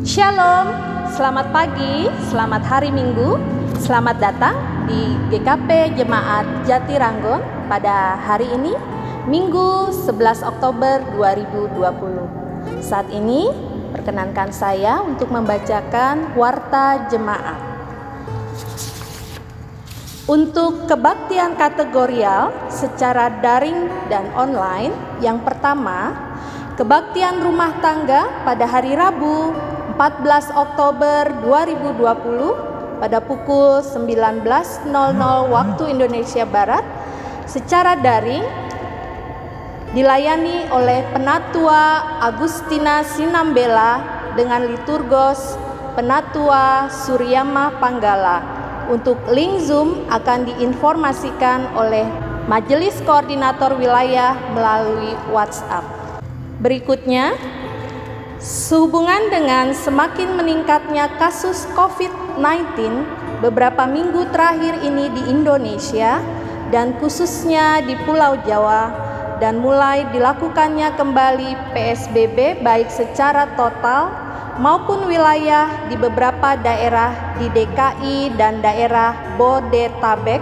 Shalom, selamat pagi, selamat hari Minggu, selamat datang di GKP Jemaat Jatiranggon pada hari ini, Minggu 11 Oktober 2020. Saat ini, perkenankan saya untuk membacakan Warta Jemaat. Untuk kebaktian kategorial secara daring dan online, yang pertama, kebaktian rumah tangga pada hari Rabu 14 Oktober 2020 pada pukul 19.00 waktu Indonesia Barat secara daring dilayani oleh Penatua Agustina Sinambela dengan liturgos Penatua Suryama Panggala. Untuk link Zoom akan diinformasikan oleh Majelis Koordinator Wilayah melalui WhatsApp. Berikutnya, sehubungan dengan semakin meningkatnya kasus COVID-19 beberapa minggu terakhir ini di Indonesia dan khususnya di Pulau Jawa dan mulai dilakukannya kembali PSBB baik secara total maupun wilayah di beberapa daerah di DKI dan daerah Bodetabek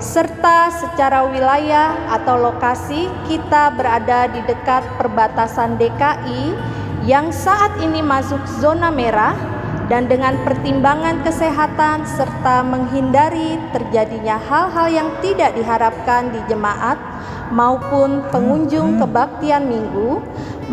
serta secara wilayah atau lokasi kita berada di dekat perbatasan DKI yang saat ini masuk zona merah dan dengan pertimbangan kesehatan serta menghindari terjadinya hal-hal yang tidak diharapkan di jemaat maupun pengunjung kebaktian minggu,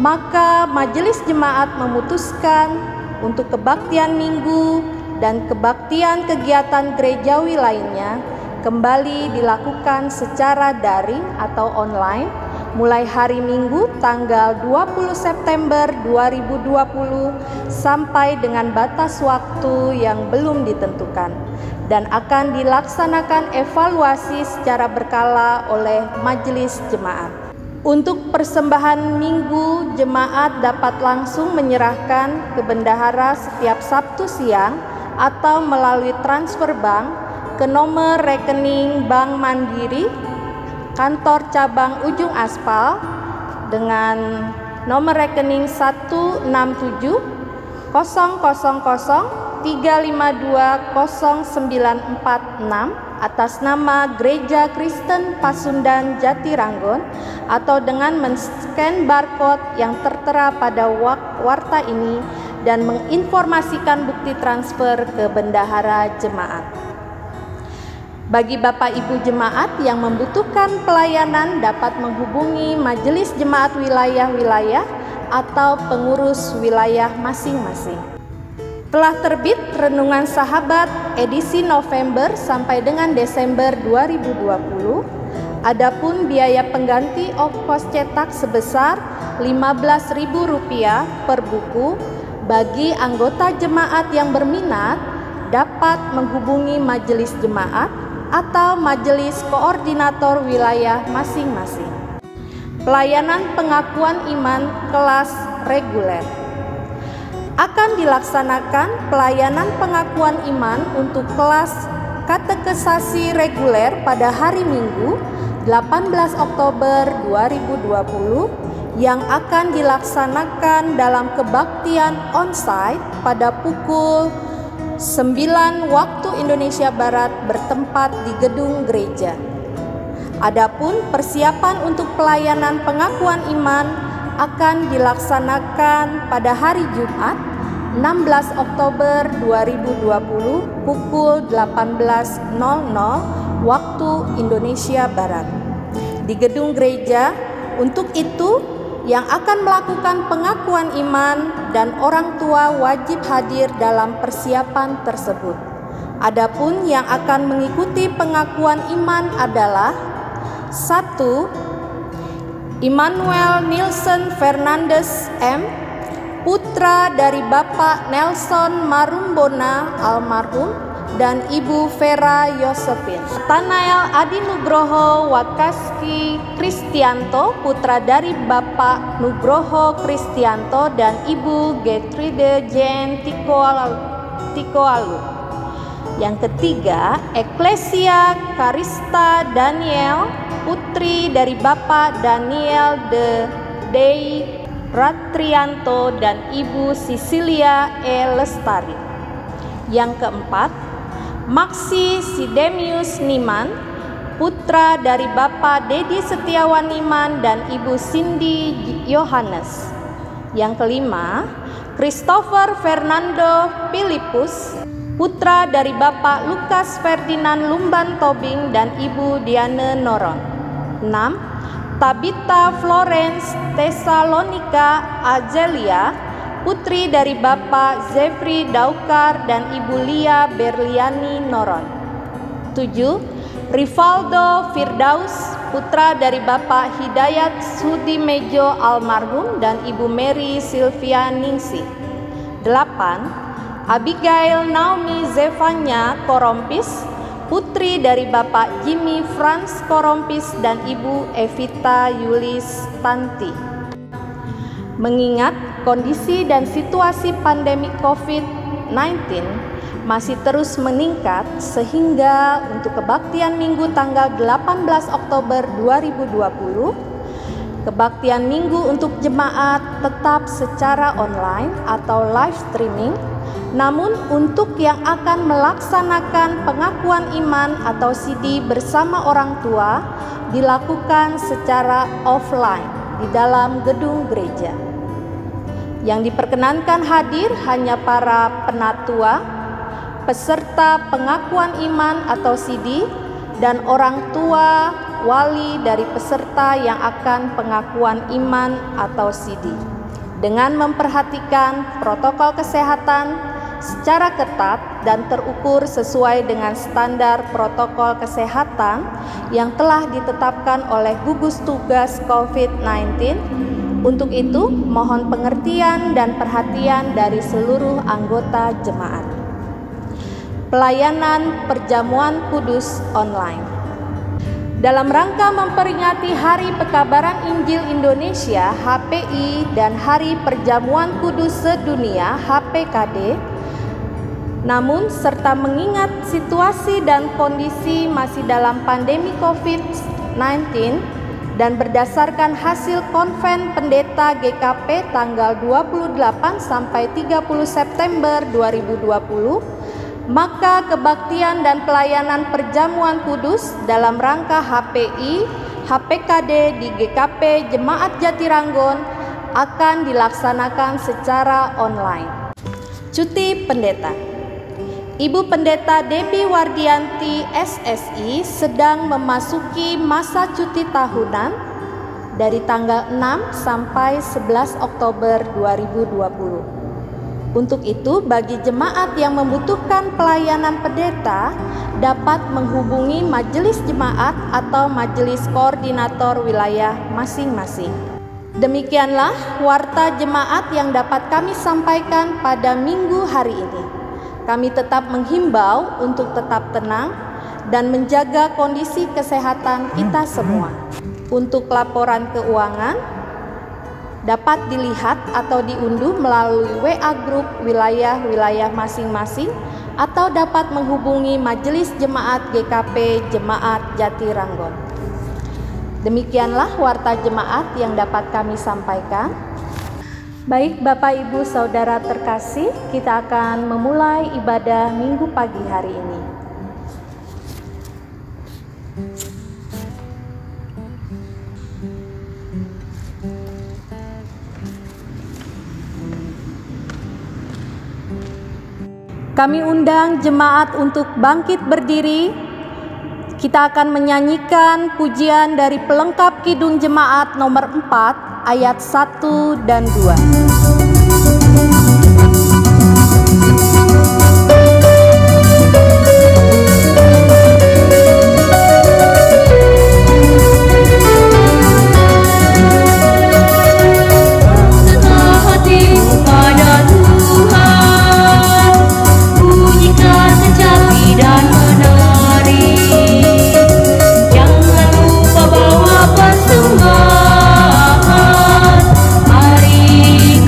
maka majelis jemaat memutuskan untuk kebaktian minggu dan kebaktian kegiatan gerejawi lainnya kembali dilakukan secara daring atau online mulai hari Minggu tanggal 20 September 2020 sampai dengan batas waktu yang belum ditentukan dan akan dilaksanakan evaluasi secara berkala oleh majelis jemaat. Untuk persembahan Minggu, jemaat dapat langsung menyerahkan ke bendahara setiap Sabtu siang atau melalui transfer bank ke nomor rekening Bank Mandiri Kantor Cabang Ujung Aspal dengan nomor rekening 167 000 352 0946 atas nama Gereja Kristen Pasundan Jatiranggon atau dengan men-scan barcode yang tertera pada warta ini dan menginformasikan bukti transfer ke bendahara jemaat. Bagi Bapak Ibu jemaat yang membutuhkan pelayanan dapat menghubungi majelis jemaat wilayah-wilayah atau pengurus wilayah masing-masing. Telah terbit Renungan Sahabat edisi November sampai dengan Desember 2020. Adapun biaya pengganti ongkos cetak sebesar Rp15.000 per buku. Bagi anggota jemaat yang berminat dapat menghubungi majelis jemaat atau majelis koordinator wilayah masing-masing. Pelayanan pengakuan iman kelas reguler. Akan dilaksanakan pelayanan pengakuan iman untuk kelas katekesasi reguler pada hari Minggu 18 Oktober 2020 yang akan dilaksanakan dalam kebaktian onsite pada pukul 9 waktu Indonesia Barat bertempat di gedung gereja. Adapun persiapan untuk pelayanan pengakuan iman akan dilaksanakan pada hari Jumat 16 Oktober 2020 pukul 18.00 waktu Indonesia Barat di gedung gereja. Untuk itu, yang akan melakukan pengakuan iman dan orang tua wajib hadir dalam persiapan tersebut. Adapun yang akan mengikuti pengakuan iman adalah 1. Immanuel Nilsen Fernandes M, putra dari Bapak Nelson Marumbona almarhum dan Ibu Vera Yosefin. Nathanael Adi Nugroho Wakaski Kristianto, putra dari Bapak Nugroho Kristianto dan Ibu Gertrude Jane Tikoalu. Yang ketiga, Eklesia Karista Daniel, putri dari Bapak Daniel de Dei Ratrianto dan Ibu Sisilia E. Lestari. Yang keempat, Maksi Sidemius Niman, putra dari Bapak Dedi Setiawan Niman dan Ibu Cindy Yohanes. Yang kelima, Christopher Fernando Philippus, putra dari Bapak Lukas Ferdinand Lumban Tobing dan Ibu Diane Noron. 6. Tabitha Florence Tesalonika Azelia, putri dari Bapak Zefri Daukar dan Ibu Lia Berliani Noron. 7. Rivaldo Firdaus, putra dari Bapak Hidayat Sudimejo almarhum dan Ibu Mary Sylvia Ningsi. 8. Abigail Naomi Zevanya Korompis, putri dari Bapak Jimmy Franz Korompis dan Ibu Evita Yulis Tanti. Mengingat kondisi dan situasi pandemi COVID-19 masih terus meningkat, sehingga untuk kebaktian Minggu tanggal 18 Oktober 2020, kebaktian Minggu untuk jemaat tetap secara online atau live streaming. Namun untuk yang akan melaksanakan pengakuan iman atau CD bersama orang tua dilakukan secara offline di dalam gedung gereja. Yang diperkenankan hadir hanya para penatua, peserta pengakuan iman atau CD, dan orang tua wali dari peserta yang akan pengakuan iman atau CD, dengan memperhatikan protokol kesehatan secara ketat dan terukur sesuai dengan standar protokol kesehatan yang telah ditetapkan oleh gugus tugas COVID-19. Untuk itu, mohon pengertian dan perhatian dari seluruh anggota jemaat. Pelayanan Perjamuan Kudus online. Dalam rangka memperingati Hari Pekabaran Injil Indonesia (HPI) dan Hari Perjamuan Kudus Sedunia (HPKD), namun serta mengingat situasi dan kondisi masih dalam pandemi COVID-19 dan berdasarkan hasil Konven Pendeta GKP tanggal 28 sampai 30 September 2020, maka kebaktian dan pelayanan Perjamuan Kudus dalam rangka HPI, HPKD di GKP Jemaat Jatiranggon akan dilaksanakan secara online. Cuti Pendeta. Ibu Pendeta Debbie Wardianti SSI sedang memasuki masa cuti tahunan dari tanggal 6 sampai 11 Oktober 2020. Untuk itu, bagi jemaat yang membutuhkan pelayanan pendeta dapat menghubungi majelis jemaat atau majelis koordinator wilayah masing-masing. Demikianlah warta jemaat yang dapat kami sampaikan pada Minggu hari ini. Kami tetap menghimbau untuk tetap tenang dan menjaga kondisi kesehatan kita semua. Untuk laporan keuangan dapat dilihat atau diunduh melalui WA grup wilayah-wilayah masing-masing atau dapat menghubungi Majelis Jemaat GKP Jemaat Jatiranggon. Demikianlah warta jemaat yang dapat kami sampaikan. Baik Bapak Ibu Saudara terkasih, kita akan memulai ibadah Minggu pagi hari ini. Kami undang jemaat untuk bangkit berdiri. Kita akan menyanyikan pujian dari pelengkap Kidung Jemaat nomor 4 ayat 1 dan 2. Hari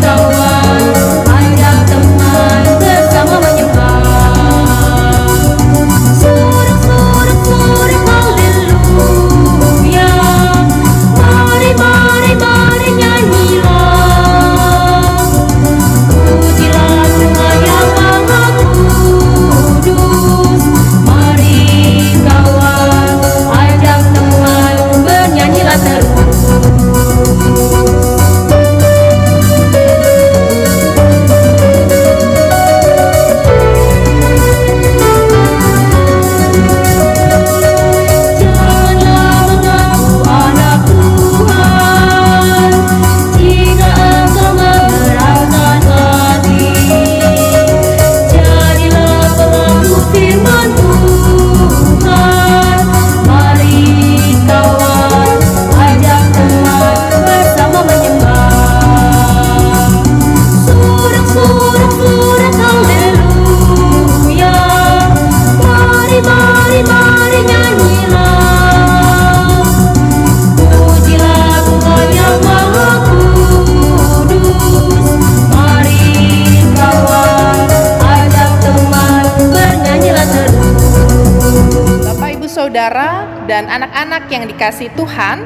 saudara dan anak-anak yang dikasihi Tuhan,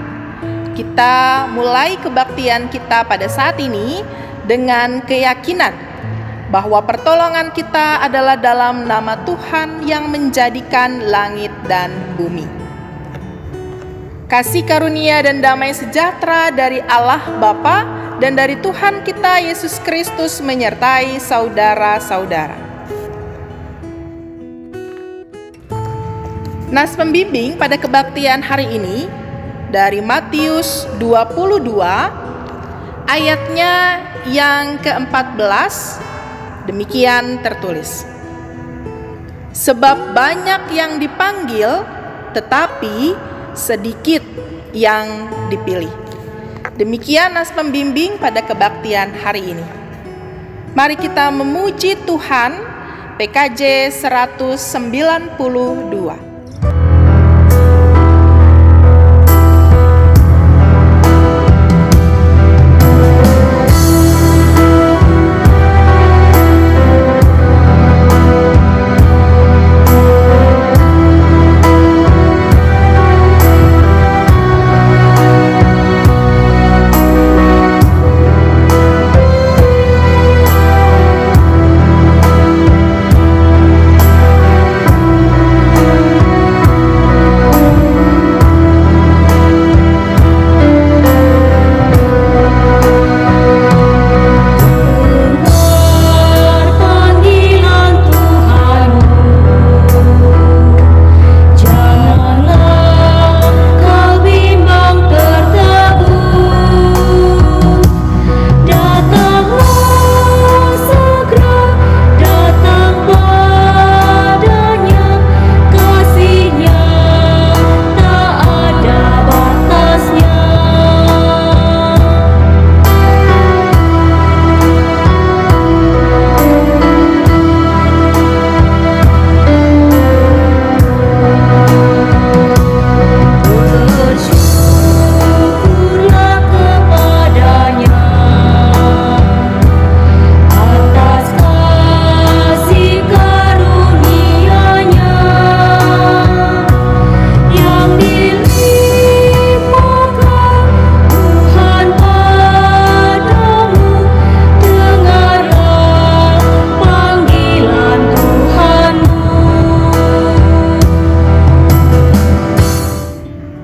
kita mulai kebaktian kita pada saat ini dengan keyakinan bahwa pertolongan kita adalah dalam nama Tuhan yang menjadikan langit dan bumi. Kasih karunia dan damai sejahtera dari Allah Bapa dan dari Tuhan kita Yesus Kristus menyertai saudara-saudara. Nas pembimbing pada kebaktian hari ini dari Matius 22 ayatnya yang ke-14, demikian tertulis. Sebab banyak yang dipanggil, tetapi sedikit yang dipilih. Demikian nas pembimbing pada kebaktian hari ini. Mari kita memuji Tuhan. PKJ 192.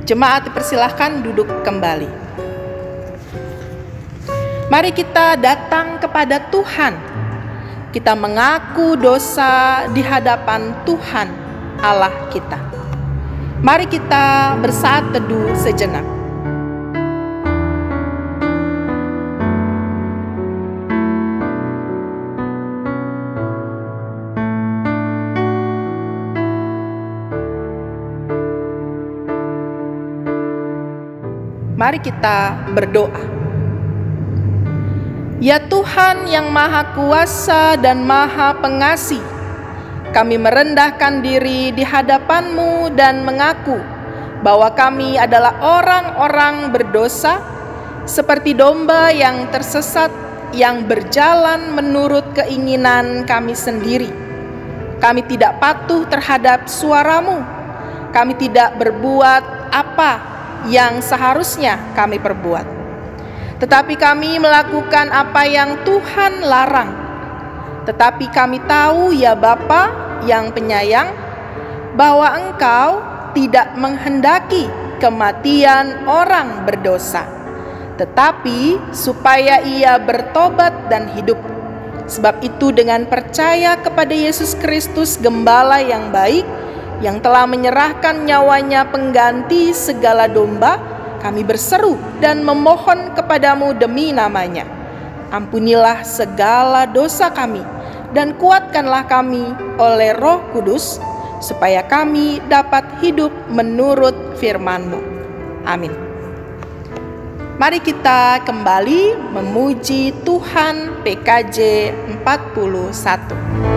Jemaat dipersilahkan duduk kembali. Mari kita datang kepada Tuhan. Kita mengaku dosa di hadapan Tuhan Allah kita. Mari kita bersaat teduh sejenak. Mari kita berdoa. Ya Tuhan yang Maha Kuasa dan Maha Pengasih, kami merendahkan diri di hadapan-Mu dan mengaku bahwa kami adalah orang-orang berdosa, seperti domba yang tersesat yang berjalan menurut keinginan kami sendiri. Kami tidak patuh terhadap suara-Mu. Kami tidak berbuat apa yang seharusnya kami perbuat, tetapi kami melakukan apa yang Tuhan larang. Tetapi kami tahu ya Bapa yang penyayang, bahwa Engkau tidak menghendaki kematian orang berdosa, tetapi supaya ia bertobat dan hidup. Sebab itu dengan percaya kepada Yesus Kristus Gembala yang baik, yang telah menyerahkan nyawanya pengganti segala domba, kami berseru dan memohon kepadamu demi namanya. Ampunilah segala dosa kami dan kuatkanlah kami oleh Roh Kudus, supaya kami dapat hidup menurut firman-Mu. Amin. Mari kita kembali memuji Tuhan. PKJ 41.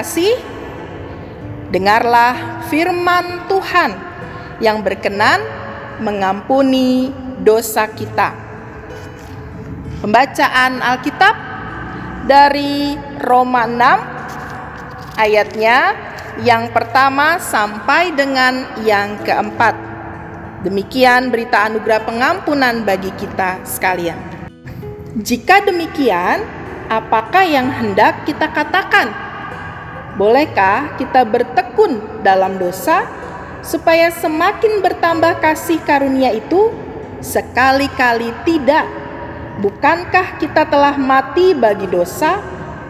terkasih, dengarlah firman Tuhan yang berkenan mengampuni dosa kita. Pembacaan Alkitab dari Roma 6 ayatnya yang pertama sampai dengan yang keempat. Demikian berita anugerah pengampunan bagi kita sekalian. Jika demikian, apakah yang hendak kita katakan? Bolehkah kita bertekun dalam dosa supaya semakin bertambah kasih karunia itu? Sekali-kali tidak. Bukankah kita telah mati bagi dosa?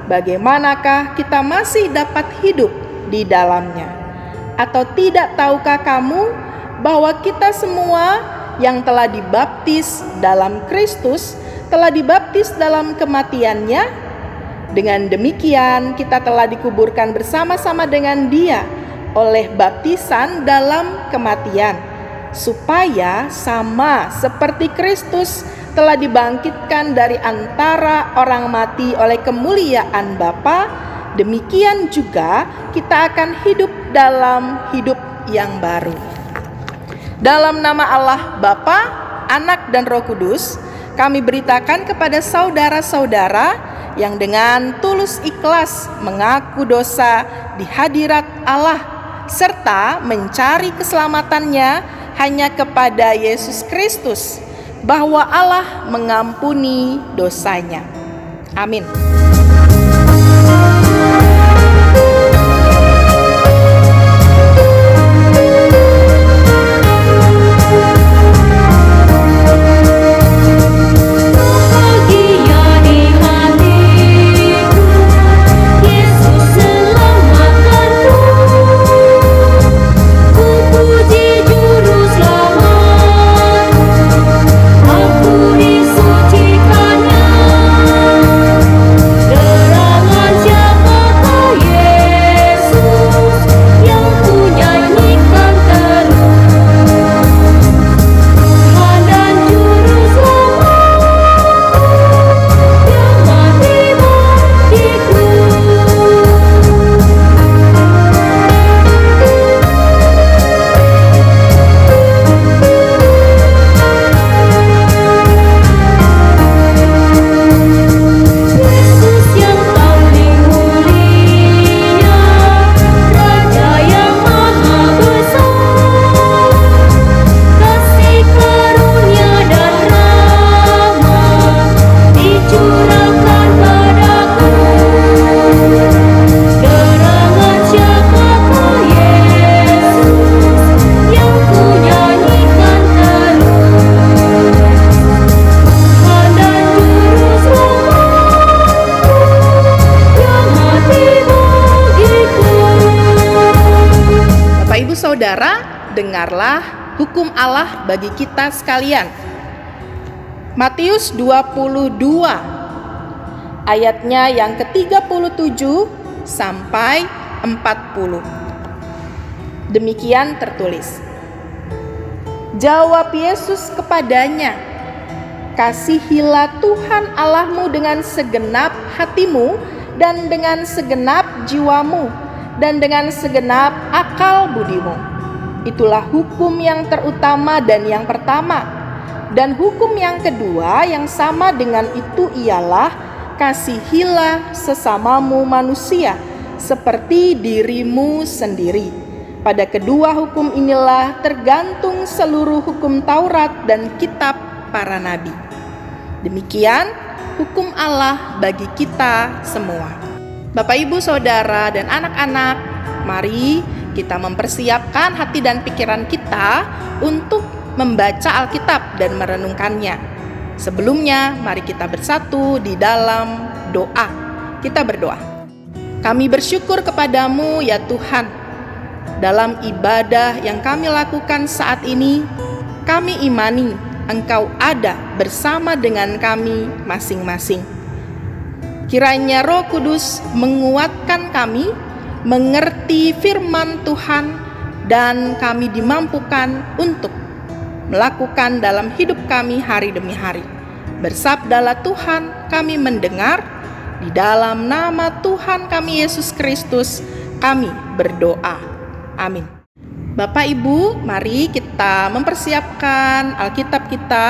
Bagaimanakah kita masih dapat hidup di dalamnya? Atau tidak tahukah kamu bahwa kita semua yang telah dibaptis dalam Kristus telah dibaptis dalam kematiannya? Dengan demikian kita telah dikuburkan bersama-sama dengan Dia oleh baptisan dalam kematian, supaya sama seperti Kristus telah dibangkitkan dari antara orang mati oleh kemuliaan Bapa, demikian juga kita akan hidup dalam hidup yang baru. Dalam nama Allah Bapa, Anak dan Roh Kudus, kami beritakan kepada saudara-saudara yang dengan tulus ikhlas mengaku dosa di hadirat Allah serta mencari keselamatannya hanya kepada Yesus Kristus, bahwa Allah mengampuni dosanya. Amin. Saudara, dengarlah hukum Allah bagi kita sekalian. Matius 22 ayatnya yang ke-37 sampai 40. Demikian tertulis. Jawab Yesus kepadanya, kasihilah Tuhan Allahmu dengan segenap hatimu dan dengan segenap jiwamu dan dengan segenap akal budimu. Itulah hukum yang terutama dan yang pertama. Dan hukum yang kedua yang sama dengan itu ialah kasihilah sesamamu manusia seperti dirimu sendiri. Pada kedua hukum inilah tergantung seluruh hukum Taurat dan kitab para nabi. Demikian hukum Allah bagi kita semua. Bapak, Ibu, Saudara, dan anak-anak, mari kita mempersiapkan hati dan pikiran kita untuk membaca Alkitab dan merenungkannya. Sebelumnya, mari kita bersatu di dalam doa. Kita berdoa. Kami bersyukur kepadamu ya Tuhan. Dalam ibadah yang kami lakukan saat ini, kami imani Engkau ada bersama dengan kami masing-masing. Kiranya Roh Kudus menguatkan kami, mengerti firman Tuhan, dan kami dimampukan untuk melakukan dalam hidup kami hari demi hari. Bersabdalah Tuhan, kami mendengar, Di dalam nama Tuhan kami Yesus Kristus, kami berdoa. Amin. Bapak Ibu, mari kita mempersiapkan Alkitab kita.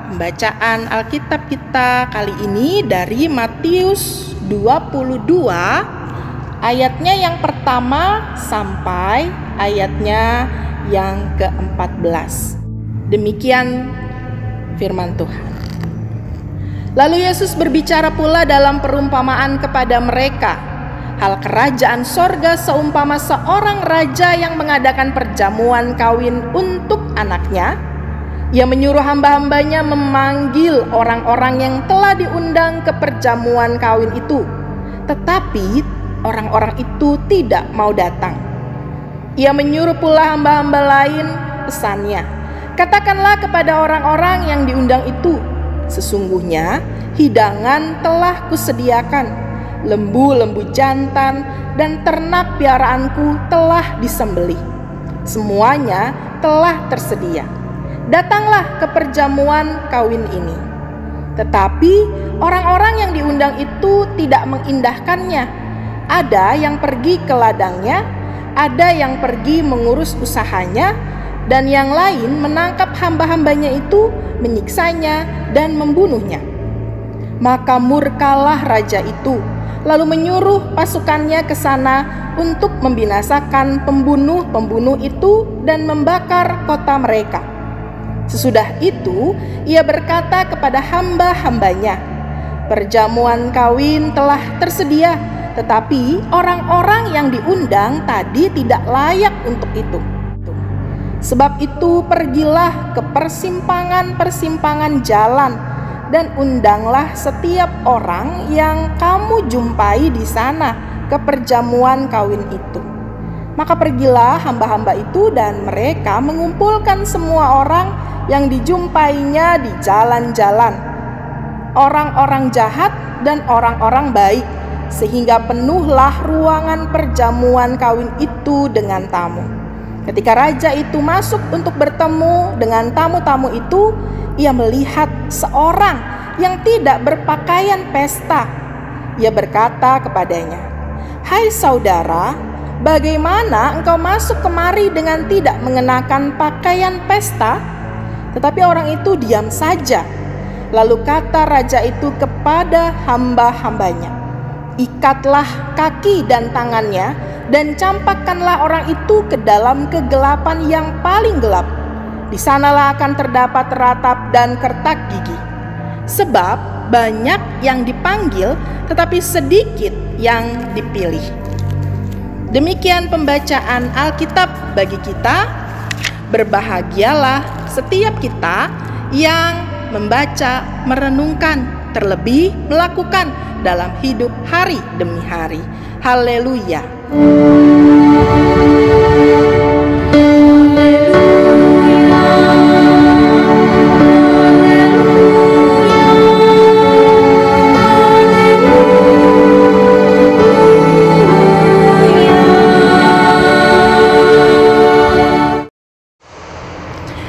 Pembacaan Alkitab kita kali ini dari Matius 22, ayatnya yang pertama sampai ayatnya yang ke-14. Demikian firman Tuhan. Lalu Yesus berbicara pula dalam perumpamaan kepada mereka, hal kerajaan sorga seumpama seorang raja yang mengadakan perjamuan kawin untuk anaknya. Ia menyuruh hamba-hambanya memanggil orang-orang yang telah diundang ke perjamuan kawin itu, tetapi orang-orang itu tidak mau datang. Ia menyuruh pula hamba-hamba lain, pesannya, katakanlah kepada orang-orang yang diundang itu, sesungguhnya hidangan telah kusediakan, lembu-lembu jantan dan ternak piaraanku telah disembelih. Semuanya telah tersedia. Datanglah ke perjamuan kawin ini. Tetapi orang-orang yang diundang itu tidak mengindahkannya. Ada yang pergi ke ladangnya, ada yang pergi mengurus usahanya, dan yang lain menangkap hamba-hambanya itu, menyiksanya dan membunuhnya. Maka murkalah raja itu, lalu menyuruh pasukannya ke sana untuk membinasakan pembunuh-pembunuh itu dan membakar kota mereka. Sesudah itu, ia berkata kepada hamba-hambanya, perjamuan kawin telah tersedia, tetapi orang-orang yang diundang tadi tidak layak untuk itu. Sebab itu pergilah ke persimpangan-persimpangan jalan dan undanglah setiap orang yang kamu jumpai di sana ke perjamuan kawin itu. Maka pergilah hamba-hamba itu dan mereka mengumpulkan semua orang yang dijumpainya di jalan-jalan, orang-orang jahat dan orang-orang baik, sehingga penuhlah ruangan perjamuan kawin itu dengan tamu. Ketika raja itu masuk untuk bertemu dengan tamu-tamu itu, ia melihat seorang yang tidak berpakaian pesta. Ia berkata kepadanya, "Hai saudara, bagaimana engkau masuk kemari dengan tidak mengenakan pakaian pesta?" Tetapi orang itu diam saja. Lalu kata raja itu kepada hamba-hambanya, "Ikatlah kaki dan tangannya dan campakkanlah orang itu ke dalam kegelapan yang paling gelap. Di sanalah akan terdapat ratap dan kertak gigi. Sebab banyak yang dipanggil, tetapi sedikit yang dipilih." Demikian pembacaan Alkitab bagi kita. Berbahagialah setiap kita yang membaca, merenungkan, terlebih melakukan dalam hidup hari demi hari. Haleluya.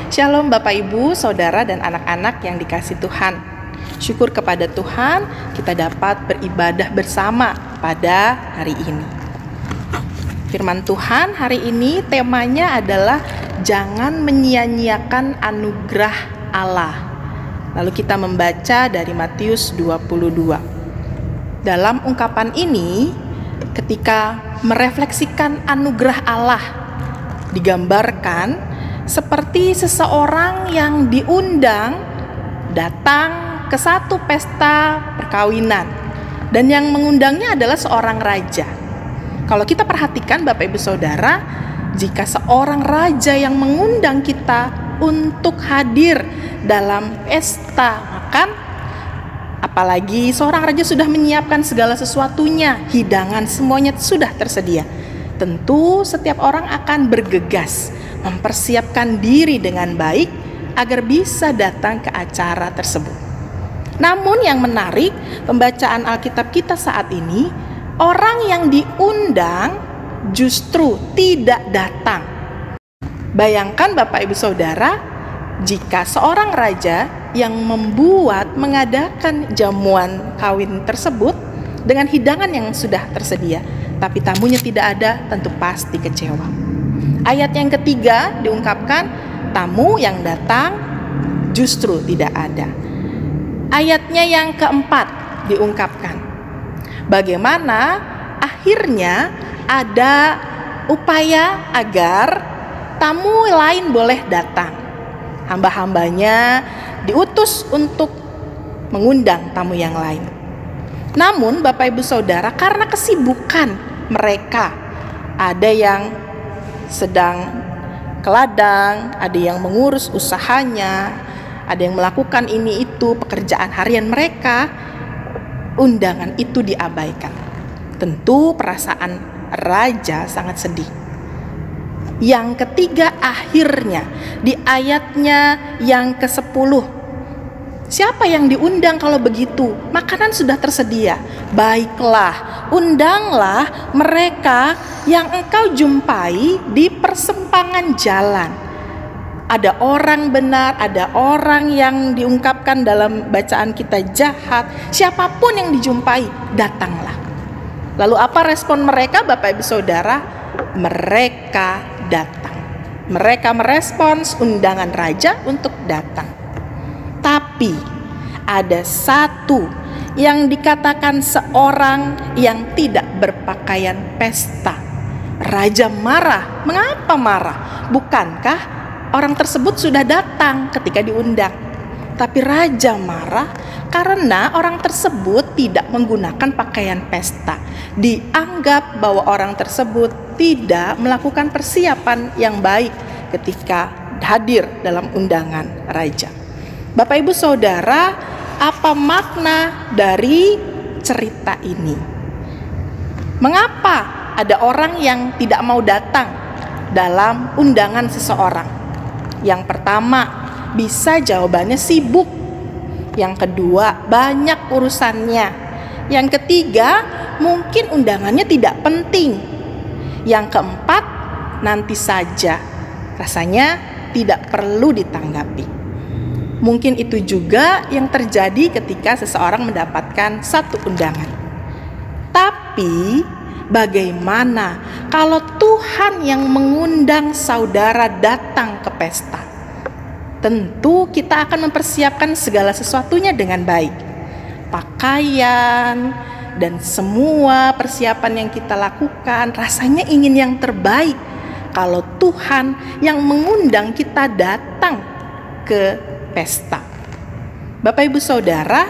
Shalom Bapak Ibu, Saudara dan anak-anak yang dikasihi Tuhan. Syukur kepada Tuhan kita dapat beribadah bersama pada hari ini. Firman Tuhan hari ini temanya adalah jangan menyia-nyiakan anugerah Allah. Lalu kita membaca dari Matius 22. Dalam ungkapan ini, ketika merefleksikan anugerah Allah, digambarkan seperti seseorang yang diundang datang ke satu pesta perkawinan, dan yang mengundangnya adalah seorang raja. Kalau kita perhatikan Bapak Ibu Saudara, jika seorang raja yang mengundang kita untuk hadir dalam pesta makan, apalagi seorang raja sudah menyiapkan segala sesuatunya, hidangan semuanya sudah tersedia, tentu setiap orang akan bergegas mempersiapkan diri dengan baik agar bisa datang ke acara tersebut. Namun yang menarik, pembacaan Alkitab kita saat ini, orang yang diundang justru tidak datang. Bayangkan Bapak Ibu Saudara, jika seorang raja yang mengadakan jamuan kawin tersebut dengan hidangan yang sudah tersedia, tapi tamunya tidak ada, tentu pasti kecewa. Ayat yang ketiga diungkapkan, tamu yang datang justru tidak ada. Ayatnya yang keempat diungkapkan, bagaimana akhirnya ada upaya agar tamu lain boleh datang. Hamba-hambanya diutus untuk mengundang tamu yang lain. Namun Bapak Ibu Saudara, karena kesibukan mereka, ada yang sedang ke ladang, ada yang mengurus usahanya, ada yang melakukan ini itu pekerjaan harian mereka, undangan itu diabaikan. Tentu perasaan raja sangat sedih. Yang ketiga akhirnya di ayatnya yang ke-10, siapa yang diundang kalau begitu? Makanan sudah tersedia. Baiklah, undanglah mereka yang engkau jumpai di persimpangan jalan. Ada orang benar, ada orang yang diungkapkan dalam bacaan kita jahat. Siapapun yang dijumpai, datanglah. Lalu apa respon mereka, Bapak Ibu Saudara? Mereka datang. Mereka merespons undangan raja untuk datang. Tapi ada satu yang dikatakan seorang yang tidak berpakaian pesta. Raja marah. Mengapa marah? Bukankah orang tersebut sudah datang ketika diundang? Tapi raja marah karena orang tersebut tidak menggunakan pakaian pesta. Dianggap bahwa orang tersebut tidak melakukan persiapan yang baik ketika hadir dalam undangan raja. Bapak Ibu Saudara, apa makna dari cerita ini? Mengapa ada orang yang tidak mau datang dalam undangan seseorang? Yang pertama, bisa jawabannya sibuk. Yang kedua, banyak urusannya. Yang ketiga, mungkin undangannya tidak penting. Yang keempat, nanti saja. Rasanya tidak perlu ditanggapi. Mungkin itu juga yang terjadi ketika seseorang mendapatkan satu undangan. Tapi bagaimana kalau Tuhan yang mengundang saudara datang ke pesta? Tentu kita akan mempersiapkan segala sesuatunya dengan baik. Pakaian dan semua persiapan yang kita lakukan, rasanya ingin yang terbaik. Kalau Tuhan yang mengundang kita datang ke pesta. Bapak Ibu Saudara,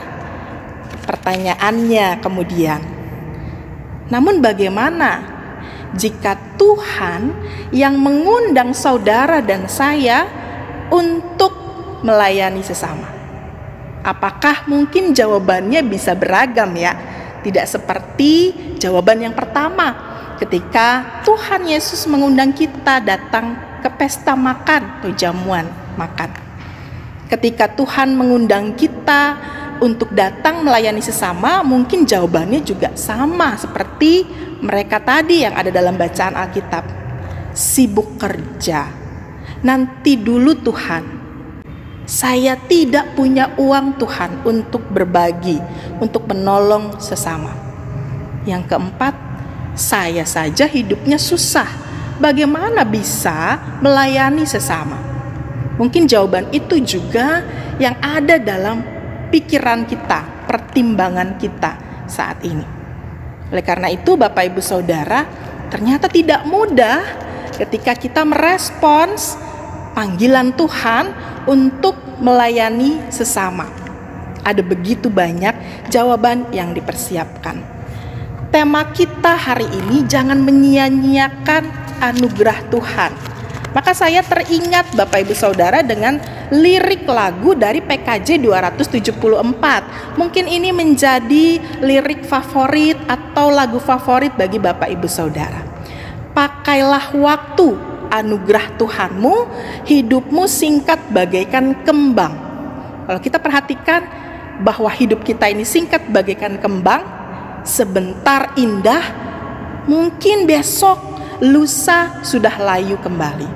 pertanyaannya kemudian, namun bagaimana jika Tuhan yang mengundang saudara dan saya untuk melayani sesama? Apakah mungkin jawabannya bisa beragam ya? Tidak seperti jawaban yang pertama ketika Tuhan Yesus mengundang kita datang ke pesta makan atau jamuan makan. Ketika Tuhan mengundang kita untuk datang melayani sesama, mungkin jawabannya juga sama seperti mereka tadi yang ada dalam bacaan Alkitab. Sibuk kerja. Nanti dulu Tuhan. Saya tidak punya uang Tuhan untuk berbagi, untuk menolong sesama. Yang keempat, saya saja hidupnya susah. Bagaimana bisa melayani sesama? Mungkin jawaban itu juga yang ada dalam pikiran kita, pertimbangan kita saat ini. Oleh karena itu Bapak Ibu Saudara, ternyata tidak mudah ketika kita merespons panggilan Tuhan untuk melayani sesama. Ada begitu banyak jawaban yang dipersiapkan. Tema kita hari ini, jangan menyia-nyiakan anugerah Tuhan. Maka saya teringat Bapak Ibu Saudara dengan lirik lagu dari PKJ 274. Mungkin ini menjadi lirik favorit atau lagu favorit bagi Bapak Ibu Saudara. Pakailah waktu anugerah Tuhanmu, hidupmu singkat bagaikan kembang. Kalau kita perhatikan bahwa hidup kita ini singkat bagaikan kembang, sebentar indah, mungkin besok, lusa sudah layu kembali.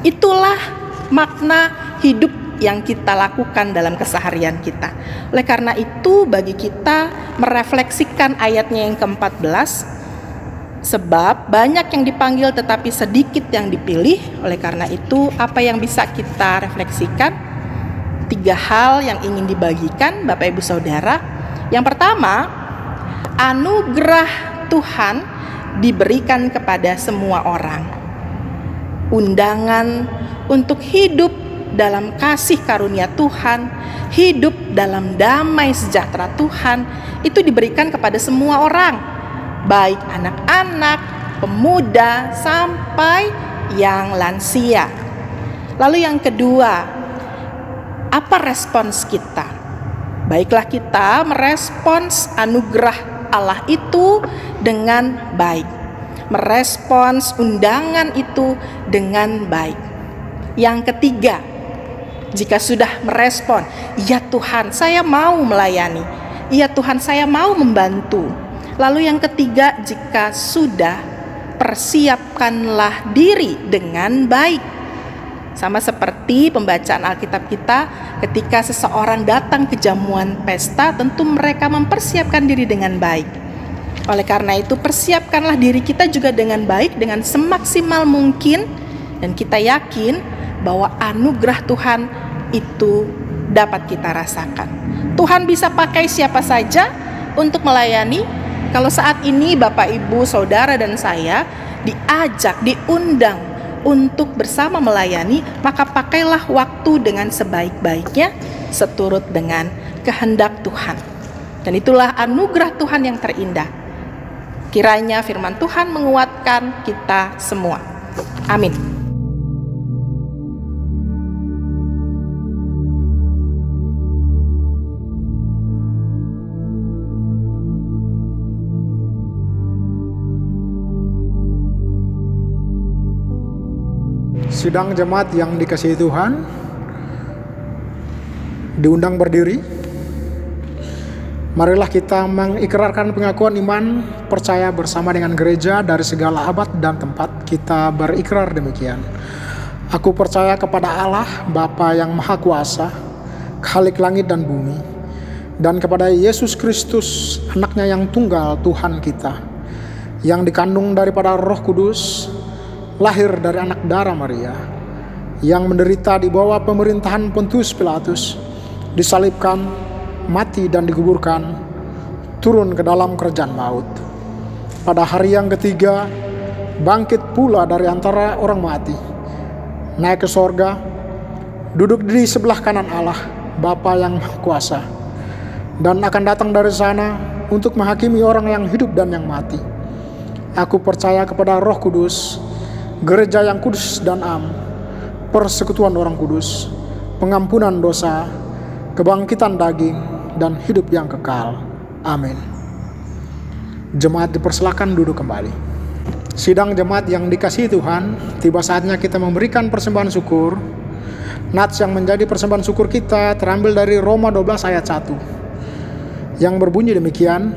Itulah makna hidup yang kita lakukan dalam keseharian kita. Oleh karena itu, bagi kita merefleksikan ayatnya yang ke-14, sebab banyak yang dipanggil tetapi sedikit yang dipilih. Oleh karena itu, apa yang bisa kita refleksikan? 3 hal yang ingin dibagikan Bapak Ibu Saudara. Yang pertama, anugerah Tuhan diberikan kepada semua orang. Undangan untuk hidup dalam kasih karunia Tuhan, hidup dalam damai sejahtera Tuhan, itu diberikan kepada semua orang, baik anak-anak, pemuda, sampai yang lansia. Lalu yang kedua, apa respons kita? Baiklah kita merespons anugerah Allah itu dengan baik, merespons undangan itu dengan baik. Yang ketiga, jika sudah merespon, ya Tuhan saya mau melayani, ya Tuhan saya mau membantu. Lalu yang ketiga, jika sudah, persiapkanlah diri dengan baik. Sama seperti pembacaan Alkitab kita, ketika seseorang datang ke jamuan pesta, tentu mereka mempersiapkan diri dengan baik. Oleh karena itu, persiapkanlah diri kita juga dengan baik, dengan semaksimal mungkin, dan kita yakin bahwa anugerah Tuhan itu dapat kita rasakan. Tuhan bisa pakai siapa saja untuk melayani. Kalau saat ini Bapak, Ibu, Saudara, dan saya diajak, diundang untuk bersama melayani, maka pakailah waktu dengan sebaik-baiknya seturut dengan kehendak Tuhan. Dan itulah anugerah Tuhan yang terindah. Kiranya firman Tuhan menguatkan kita semua. Amin. Sidang jemaat yang dikasihi Tuhan, diundang berdiri. Marilah kita mengikrarkan pengakuan iman percaya bersama dengan gereja dari segala abad dan tempat. Kita berikrar demikian. Aku percaya kepada Allah, Bapa yang Maha Kuasa, Khalik langit dan bumi, dan kepada Yesus Kristus, anaknya yang tunggal Tuhan kita, yang dikandung daripada Roh Kudus, lahir dari anak darah Maria, yang menderita di bawah pemerintahan Pontius Pilatus, disalibkan, mati dan dikuburkan, turun ke dalam kerajaan maut. Pada hari yang ketiga, bangkit pula dari antara orang mati, naik ke sorga, duduk di sebelah kanan Allah, Bapa yang Maha Kuasa, dan akan datang dari sana untuk menghakimi orang yang hidup dan yang mati. Aku percaya kepada Roh Kudus, gereja yang kudus dan am, persekutuan orang kudus, pengampunan dosa, kebangkitan daging, dan hidup yang kekal. Amin. Jemaat dipersilakan duduk kembali. Sidang jemaat yang dikasihi Tuhan, tiba saatnya kita memberikan persembahan syukur. Nats yang menjadi persembahan syukur kita terambil dari Roma 12 ayat 1, yang berbunyi demikian.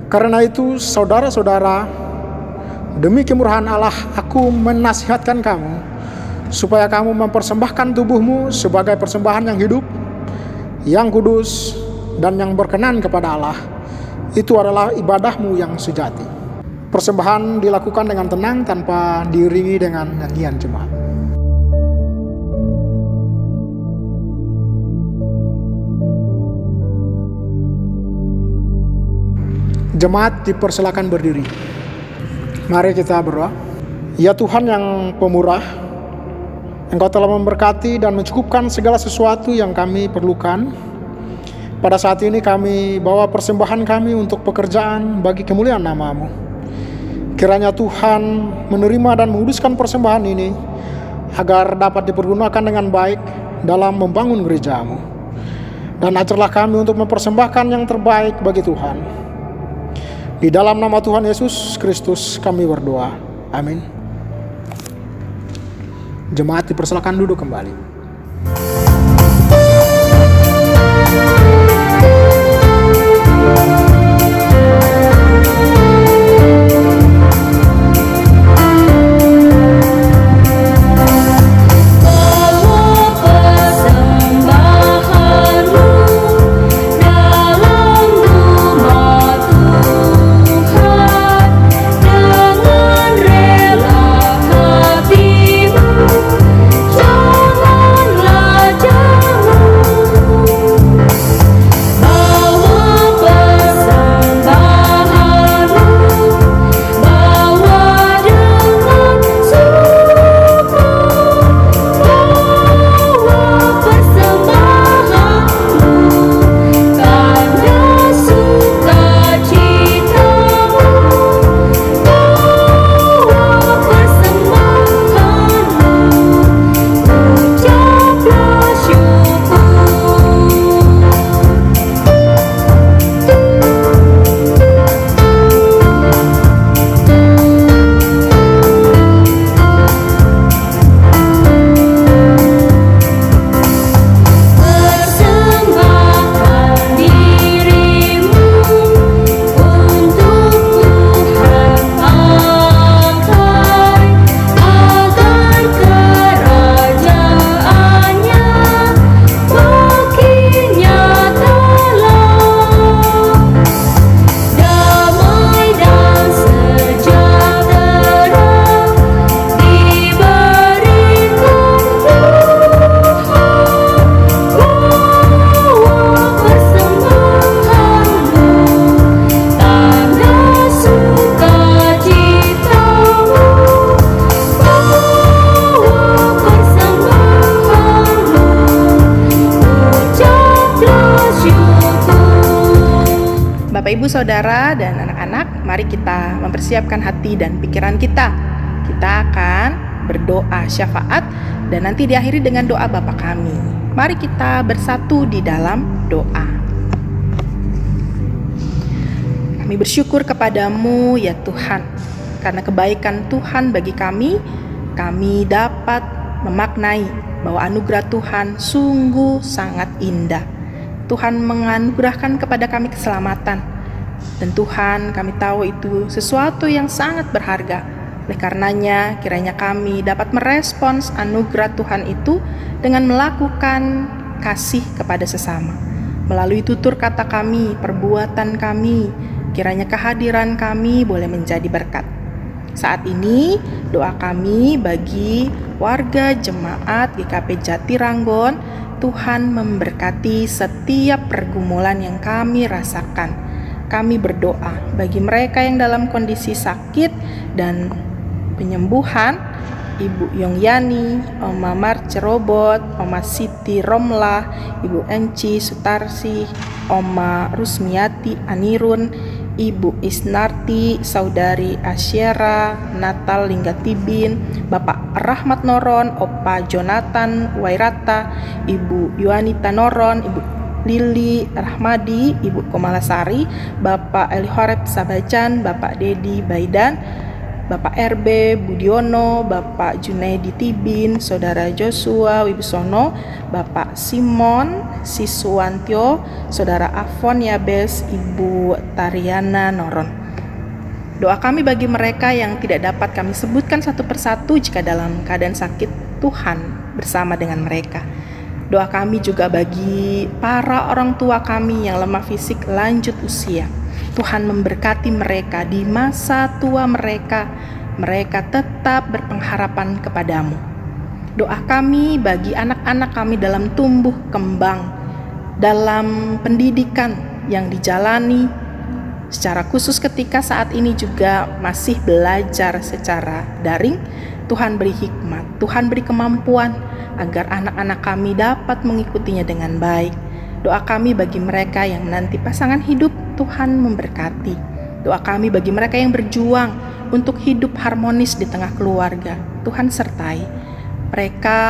Karena itu saudara-saudara, demi kemurahan Allah, aku menasihatkan kamu, supaya kamu mempersembahkan tubuhmu sebagai persembahan yang hidup, yang kudus, dan yang berkenan kepada Allah. Itu adalah ibadahmu yang sejati. Persembahan dilakukan dengan tenang tanpa diiringi dengan nyanyian jemaat. Jemaat dipersilakan berdiri. Mari kita berdoa. Ya Tuhan yang pemurah, Engkau telah memberkati dan mencukupkan segala sesuatu yang kami perlukan. Pada saat ini kami bawa persembahan kami untuk pekerjaan bagi kemuliaan nama-Mu. Kiranya Tuhan menerima dan menguduskan persembahan ini agar dapat dipergunakan dengan baik dalam membangun gereja-Mu. Dan ajarlah kami untuk mempersembahkan yang terbaik bagi Tuhan. Di dalam nama Tuhan Yesus Kristus kami berdoa. Amin. Jemaat dipersilakan duduk kembali. Bapak Ibu Saudara dan anak-anak, mari kita mempersiapkan hati dan pikiran kita. Kita akan berdoa syafaat dan nanti diakhiri dengan doa Bapa kami. Mari kita bersatu di dalam doa. Kami bersyukur kepadamu ya Tuhan, karena kebaikan Tuhan bagi kami dapat memaknai bahwa anugerah Tuhan sungguh sangat indah. Tuhan menganugerahkan kepada kami keselamatan, dan Tuhan kami tahu itu sesuatu yang sangat berharga. Oleh karenanya kiranya kami dapat merespons anugerah Tuhan itu dengan melakukan kasih kepada sesama. Melalui tutur kata kami, perbuatan kami, kiranya kehadiran kami boleh menjadi berkat. Saat ini doa kami bagi warga jemaat GKP Jatiranggon, Tuhan memberkati setiap pergumulan yang kami rasakan. Kami berdoa bagi mereka yang dalam kondisi sakit dan penyembuhan, Ibu Yongyani, Oma Marce Robot, Oma Siti Romlah, Ibu Enci Sutarsi, Oma Rusmiati Anirun, Ibu Isnarti, Saudari Asyera, Natal Linggatibin, Bapak Rahmat Noron, Opa Jonathan Wairata, Ibu Yuanita Noron, Ibu Lili Rahmadi, Ibu Komalasari, Bapak Elihorep Sabajan, Bapak Dedi Baidan, Bapak RB Budiono, Bapak Junaidi Tibin, Saudara Joshua Wibisono, Bapak Simon Siswantio, Saudara Afon Yabes, Ibu Tariana Noron. Doa kami bagi mereka yang tidak dapat kami sebutkan satu persatu jika dalam keadaan sakit, Tuhan bersama dengan mereka. Doa kami juga bagi para orang tua kami yang lemah fisik lanjut usia. Tuhan memberkati mereka di masa tua mereka tetap berpengharapan kepadamu. Doa kami bagi anak-anak kami dalam tumbuh kembang, dalam pendidikan yang dijalani, secara khusus ketika saat ini juga masih belajar secara daring. Tuhan beri hikmat, Tuhan beri kemampuan agar anak-anak kami dapat mengikutinya dengan baik. Doa kami bagi mereka yang menanti pasangan hidup, Tuhan memberkati. Doa kami bagi mereka yang berjuang untuk hidup harmonis di tengah keluarga, Tuhan sertai. Mereka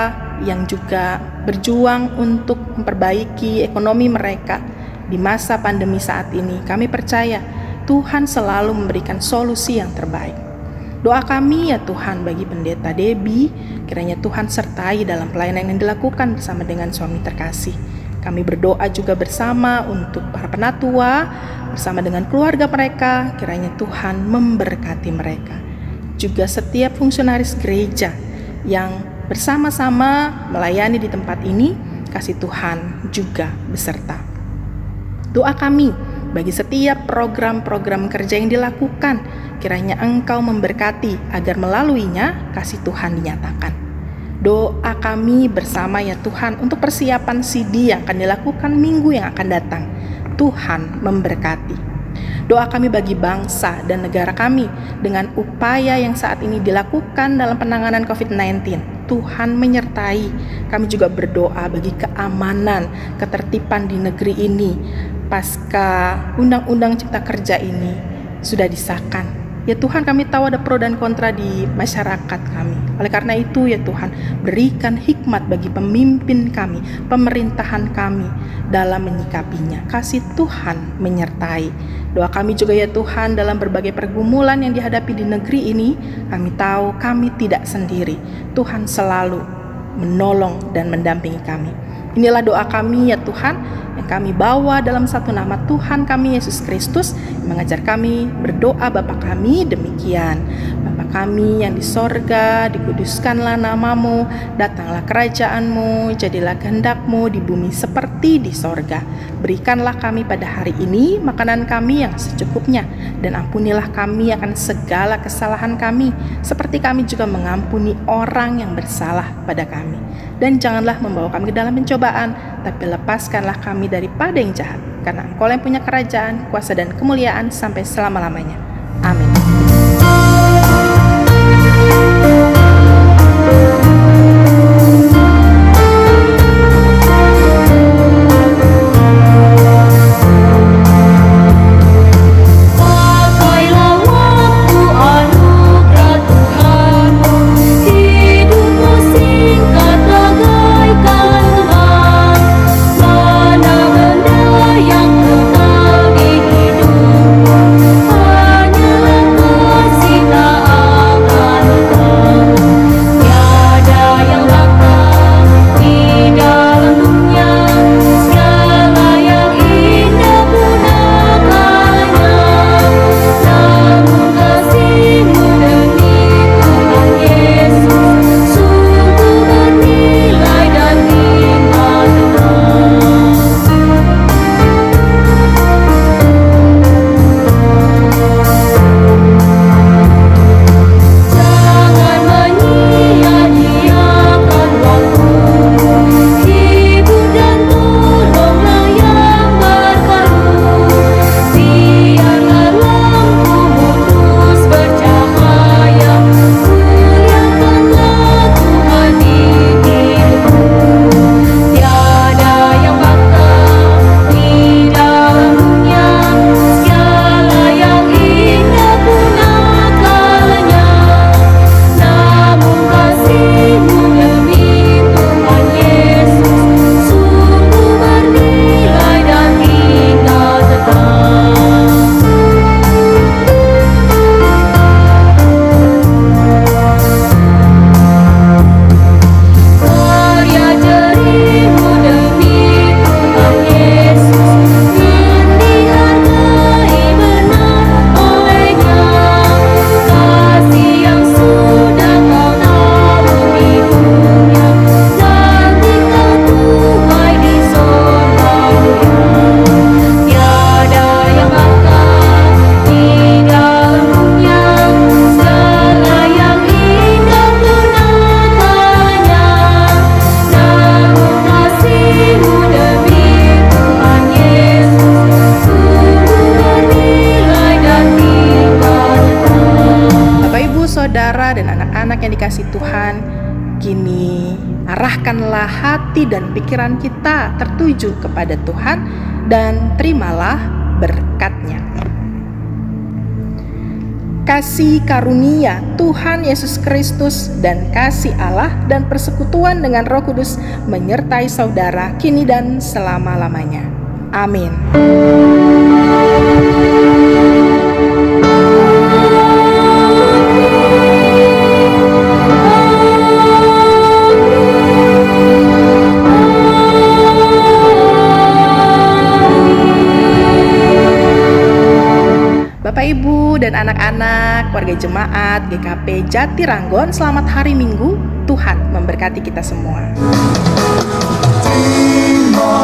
yang juga berjuang untuk memperbaiki ekonomi mereka di masa pandemi saat ini, kami percaya Tuhan selalu memberikan solusi yang terbaik. Doa kami ya Tuhan bagi Pendeta Debbie, kiranya Tuhan sertai dalam pelayanan yang dilakukan bersama dengan suami terkasih. Kami berdoa juga bersama untuk para penatua, bersama dengan keluarga mereka, kiranya Tuhan memberkati mereka. Juga setiap fungsionaris gereja yang bersama-sama melayani di tempat ini, kasih Tuhan juga beserta. Doa kami bagi setiap program-program kerja yang dilakukan, kiranya Engkau memberkati agar melaluinya kasih Tuhan dinyatakan. Doa kami bersama ya Tuhan untuk persiapan CD yang akan dilakukan minggu yang akan datang. Tuhan memberkati. Doa kami bagi bangsa dan negara kami dengan upaya yang saat ini dilakukan dalam penanganan COVID-19. Tuhan menyertai. Kami juga berdoa bagi keamanan, ketertiban di negeri ini pasca Undang-Undang Cipta Kerja ini sudah disahkan. Ya Tuhan, kami tahu ada pro dan kontra di masyarakat kami. Oleh karena itu ya Tuhan, berikan hikmat bagi pemimpin kami, pemerintahan kami dalam menyikapinya. Kasih Tuhan menyertai. Doa kami juga ya Tuhan dalam berbagai pergumulan yang dihadapi di negeri ini, kami tahu kami tidak sendiri. Tuhan selalu menolong dan mendampingi kami. Inilah doa kami ya Tuhan, yang kami bawa dalam satu nama Tuhan kami Yesus Kristus, yang mengajar kami berdoa Bapa kami demikian. Bapa kami yang di sorga, dikuduskanlah namamu, datanglah kerajaanmu, jadilah kehendak-Mu di bumi seperti di sorga. Berikanlah kami pada hari ini makanan kami yang secukupnya, dan ampunilah kami akan segala kesalahan kami, seperti kami juga mengampuni orang yang bersalah pada kami. Dan janganlah membawa kami ke dalam pencobaan, tapi lepaskanlah kami daripada yang jahat. Karena Engkau yang punya kerajaan, kuasa dan kemuliaan sampai selama-lamanya. Amin. hati dan pikiran kita tertuju kepada Tuhan, dan terimalah berkat-Nya. Kasih karunia Tuhan Yesus Kristus dan kasih Allah dan persekutuan dengan Roh Kudus menyertai saudara kini dan selama-lamanya. Amin. Bapak, Ibu, dan anak-anak warga jemaat GKP Jatiranggon, selamat hari Minggu. Tuhan memberkati kita semua. Terima